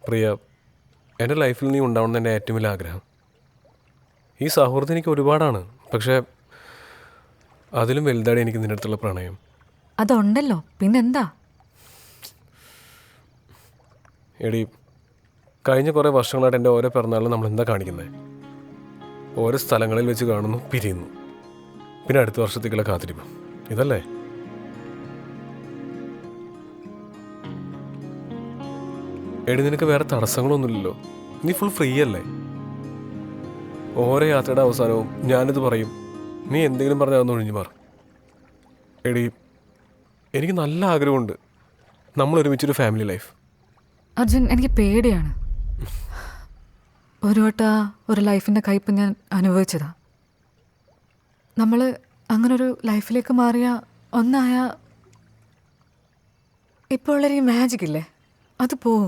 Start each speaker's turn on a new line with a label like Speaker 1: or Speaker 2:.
Speaker 1: പ്രിയ, എൻ്റെ ലൈഫിൽ നീ ഉണ്ടാവണമെന്ന് എൻ്റെ ഏറ്റവും വലിയ ആഗ്രഹം. ഈ സൗഹൃദം എനിക്ക് ഒരുപാടാണ്, പക്ഷേ അതിലും വലുതാണ് എനിക്ക് നിൻ്റെ അടുത്തുള്ള പ്രണയം.
Speaker 2: അതുണ്ടല്ലോ, പിന്നെന്താ?
Speaker 1: എടി, കഴിഞ്ഞ കുറേ വർഷങ്ങളായിട്ട് എൻ്റെ ഓരോ പിറന്നാളിലും നമ്മൾ എന്താ കാണിക്കുന്നത്? ഓരോ സ്ഥലങ്ങളിൽ വെച്ച് കാണുന്നു, പിരിയുന്നു, പിന്നെ അടുത്ത വർഷത്തേക്കുള്ള കാത്തിരിപ്പ്. ഇതല്ലേ? എടി, നിനക്ക് വേറെ തടസ്സങ്ങളൊന്നുമില്ലല്ലോ. നീ ഫുൾ ഫ്രീ അല്ലേ? ഓരോ യാത്രയുടെ അവസാനവും ഞാനിത് പറയും, നീ എന്തെങ്കിലും പറഞ്ഞാൽ അതൊന്ന് ഒഴിഞ്ഞു മാറും. എടി, എനിക്ക് നല്ല ആഗ്രഹമുണ്ട് നമ്മൾ ഒരുമിച്ചൊരു ഫാമിലി ലൈഫ്.
Speaker 2: അർജുൻ, എനിക്ക് പേടിയാണ്. ഒരു വട്ട ഒരു ലൈഫിൻ്റെ കയ്പ് ഞാൻ അനുഭവിച്ചതാ. നമ്മൾ അങ്ങനൊരു ലൈഫിലേക്ക് മാറിയ ഒന്നായ ഇപ്പോൾ ഉള്ളൊരു ഈ മാജിക് ഇല്ലേ, അത് പോവും.